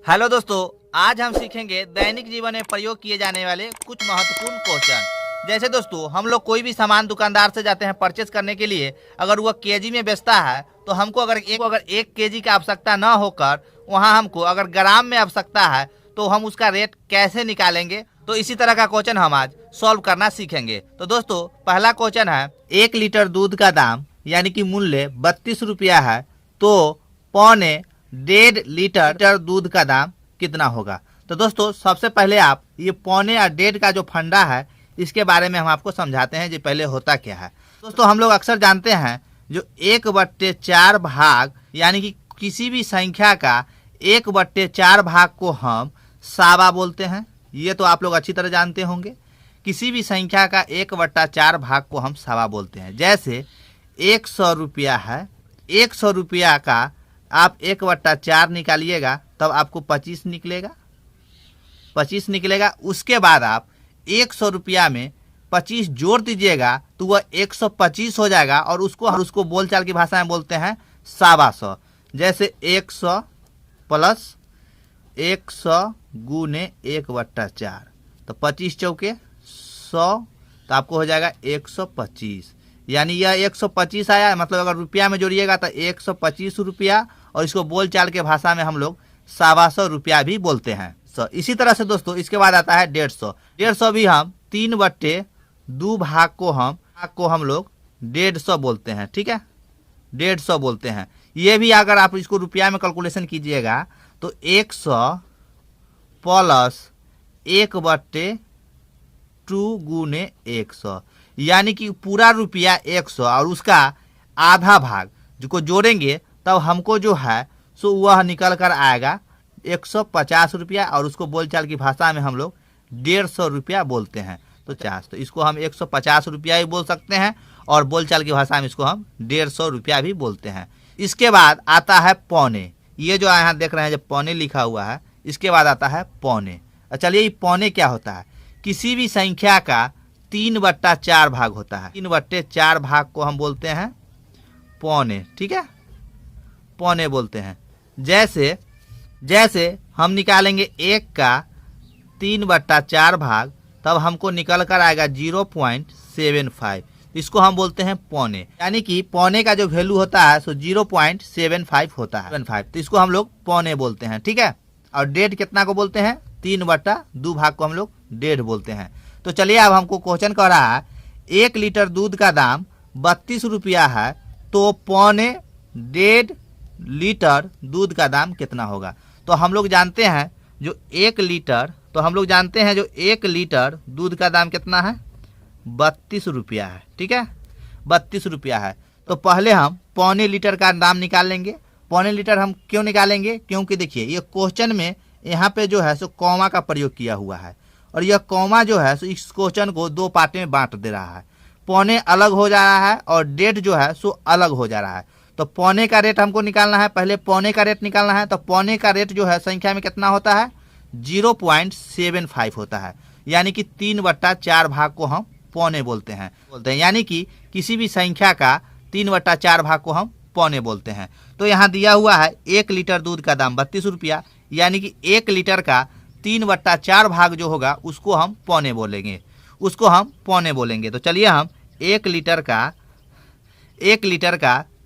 Hello दोस्तों, आज हम सीखेंगे दैनिक जीवन में प्रयोग किए जाने वाले कुछ महत्वपूर्ण क्वेश्चन। जैसे दोस्तों, हम लोग कोई भी सामान दुकानदार से जाते हैं परचेज करने के लिए, अगर वह केजी में बेचता है तो हमको अगर एक केजी का आवश्यकता न होकर वहां हमको अगर ग्राम में आवश्यकता है तो हम उसका रेट कैसे निकालेंगे, तो इसी तरह का क्वेश्चन हम आज सॉल्व करना सीखेंगे। तो दोस्तों, पहला क्वेश्चन है, 1 लीटर दूध का दाम यानी कि मूल्य 32 रुपया है, तो पौने 1.5 लीटर दूध का दाम कितना होगा। तो दोस्तों, सबसे पहले आप ये पौने और 1.5 का जो फंडा है इसके बारे में हम आपको समझाते हैं। जो पहले होता क्या है दोस्तों, हम लोग अक्सर जानते हैं जो 1/4 भाग यानी कि किसी भी संख्या का 1/4 भाग को हम सावा बोलते हैं। ये तो आप लोग अच्छी तरह जानते होंगे। किसी भी संख्या का 1/4 भाग को हम सावा बोलते हैं। जैसे 100 रुपया है, 100 रुपया का आप 1/4 निकालिएगा तब आपको 25 निकलेगा, 25 निकलेगा। उसके बाद आप 100 रुपया में 25 जोड़ दीजिएगा तो वह 125 हो जाएगा और उसको बोलचाल की भाषा में बोलते हैं सावा सौ। जैसे 100 प्लस 100 गुने 1/4 तो 25 चौके 100, तो आपको हो जाएगा 125। यानी यह 125 आया, मतलब अगर रुपया में जोड़िएगा तो 125 रुपया, और इसको बोलचाल के भाषा में हम लोग 125 रुपया भी बोलते हैं। इसी तरह से दोस्तों, इसके बाद आता है 150। 150 भी हम 3/2 भाग को हम लोग 150 बोलते हैं। ठीक है, 150 बोलते हैं। ये भी अगर आप इसको रुपया में कैलकुलेशन कीजिएगा तो 100 प्लस 1/2 गुने 100, यानी कि पूरा रुपया 100 और उसका आधा भाग जो जोड़ेंगे तब हमको जो है सो वह निकल कर आएगा 150 रुपया, और उसको बोलचाल की भाषा में हम लोग 150 रुपया बोलते हैं। तो इसको हम 150 रुपया भी बोल सकते हैं और बोलचाल की भाषा में इसको हम 150 रुपया भी बोलते हैं। इसके बाद आता है पौने। ये जो यहाँ देख रहे हैं जब पौने लिखा हुआ है, इसके बाद आता है पौने। चलिए, ये पौने क्या होता है? किसी भी संख्या का 3/4 भाग होता है। 3/4 भाग को हम बोलते हैं पौने। ठीक है, पौने बोलते हैं। जैसे हम निकालेंगे 1 का 3/4 भाग, तब हमको निकल कर आएगा 0.75। इसको हम बोलते हैं पौने, यानी कि पौने का जो वैल्यू होता है सो 0.75 होता है। 75, तो इसको हम लोग पौने बोलते हैं। ठीक है, और 1.5 कितना को बोलते हैं? 3/2 भाग को हम लोग 1.5 बोलते हैं। तो चलिए, अब हमको क्वेश्चन कह रहा है 1 लीटर दूध का दाम 32 रुपया है, तो पौने 1.5 लीटर दूध का दाम कितना होगा। तो हम लोग जानते हैं जो 1 लीटर दूध का दाम कितना है? 32 रुपया है। ठीक है, 32 रुपया है। तो पहले हम पौने लीटर का दाम निकाल लेंगे। पौने लीटर हम क्यों निकालेंगे? क्योंकि देखिए, ये क्वेश्चन में यहाँ पे जो है सो कॉमा का प्रयोग किया हुआ है, और यह कॉमा जो है सो इस क्वेश्चन को 2 पार्ट में बांट दे रहा है। पौने अलग हो जा रहा है और 1.5 जो है सो अलग हो जा रहा है। तो पौने का रेट हमको निकालना है। पहले पौने का रेट निकालना है, तो पौने का रेट जो है संख्या में कितना होता है? 0.75 होता है, यानी कि 3/4 भाग को हम पौने बोलते हैं। यानी कि किसी भी संख्या का 3/4 भाग को हम पौने बोलते हैं। तो यहाँ दिया हुआ है 1 लीटर दूध का दाम 32 रुपया, यानी कि 1 लीटर का 3/4 भाग जो होगा उसको हम पौने बोलेंगे, तो चलिए, हम 1 लीटर का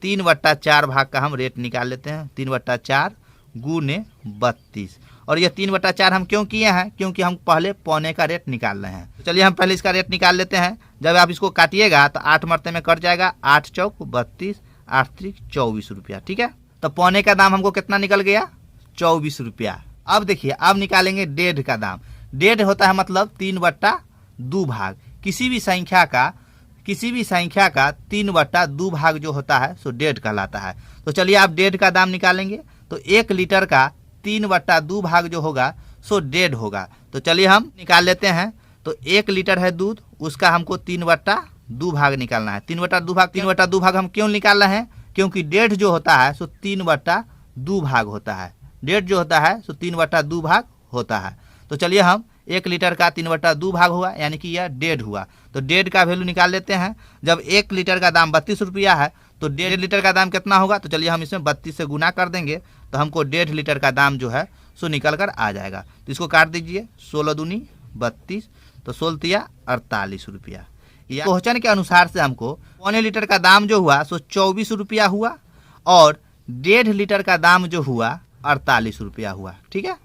3/4 भाग का हम रेट निकाल लेते हैं। 3/4 गुने 32, और यह 3/4 हम क्यों किए हैं? क्योंकि हम पहले पौने का रेट निकाल रहे हैं। तो चलिए, हम पहले इसका रेट निकाल लेते हैं। जब आप इसको काटिएगा तो 8 मरते में कट जाएगा। 8 चौक 32, 8 त्रिक 24 रुपया। ठीक है, तो पौने का दाम हमको कितना निकल गया? 24 रुपया। अब देखिए, अब निकालेंगे 1.5 का दाम। 1.5 होता है मतलब 3/2 भाग। किसी भी संख्या का 3/2 भाग जो होता है सो 1.5 कहलाता है। तो चलिए, आप 1.5 का दाम निकालेंगे तो 1 लीटर का 3/2 भाग जो होगा सो 1.5 होगा। तो चलिए, हम निकाल लेते हैं। तो 1 लीटर है दूध, उसका हमको 3/2 भाग निकालना है। 3/2 भाग हम क्यों निकाल रहे हैं? क्योंकि 1.5 जो होता है सो 3/2 भाग होता है। 1.5 जो होता है सो 3/2 भाग होता है। तो चलिए, हम 1 लीटर का 3/2 भाग हुआ, यानी कि यह 1.5 हुआ। तो 1.5 का वैल्यू निकाल लेते हैं। जब 1 लीटर का दाम 32 रुपया है तो 1.5 लीटर का दाम कितना होगा? तो चलिए, हम इसमें 32 से गुना कर देंगे तो हमको 1.5 लीटर का दाम जो है सो निकल कर आ जाएगा। तो इसको काट दीजिए, 16 दूनी 32, तो 16 तिया 48 रुपया। या क्वेश्चन के अनुसार से हमको पौने लीटर का दाम जो हुआ सो 24 रुपया हुआ और 1.5 लीटर का दाम जो हुआ 48 रुपया हुआ। ठीक है,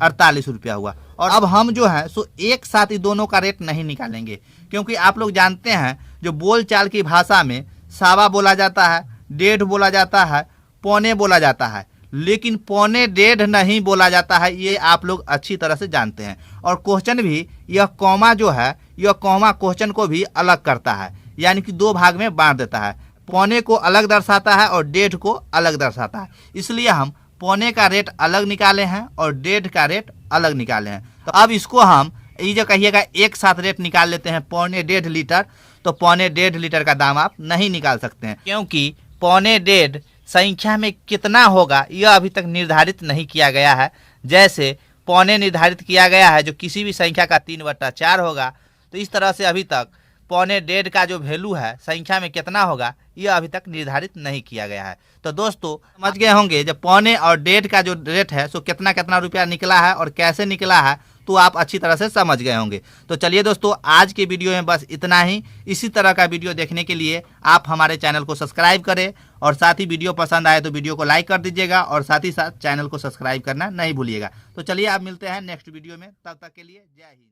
48 रुपया हुआ। और अब हम जो है सो एक साथ ही दोनों का रेट नहीं निकालेंगे, क्योंकि आप लोग जानते हैं जो बोलचाल की भाषा में सावा बोला जाता है, 1.5 बोला जाता है, पौने बोला जाता है, लेकिन पौने 1.5 नहीं बोला जाता है, ये आप लोग अच्छी तरह से जानते हैं। और क्वेश्चन भी यह कॉमा जो है, यह कॉमा क्वेश्चन को भी अलग करता है, यानी कि 2 भाग में बांट देता है। पौने को अलग दर्शाता है और 1.5 को अलग दर्शाता है। इसलिए हम पौने का रेट अलग निकाले हैं और 1.5 का रेट अलग निकाले हैं। तो अब इसको हम ये जो कहिएगा एक साथ रेट निकाल लेते हैं पौने 1.5 लीटर, तो पौने 1.5 लीटर का दाम आप नहीं निकाल सकते हैं, क्योंकि पौने 1.5 संख्या में कितना होगा यह अभी तक निर्धारित नहीं किया गया है। जैसे पौने निर्धारित किया गया है जो किसी भी संख्या का 3/4 होगा, तो इस तरह से अभी तक पौने 1.5 का जो वैल्यू है संख्या में कितना होगा यह अभी तक निर्धारित नहीं किया गया है। तो दोस्तों समझ गए होंगे जब पौने और 1.5 का जो रेट है सो कितना कितना रुपया निकला है और कैसे निकला है, तो आप अच्छी तरह से समझ गए होंगे। तो चलिए दोस्तों, आज के वीडियो में बस इतना ही। इसी तरह का वीडियो देखने के लिए आप हमारे चैनल को सब्सक्राइब करें और साथ ही वीडियो पसंद आए तो वीडियो को लाइक कर दीजिएगा और साथ ही साथ चैनल को सब्सक्राइब करना नहीं भूलिएगा। तो चलिए आप मिलते हैं नेक्स्ट वीडियो में, तब तक के लिए जय हिंद।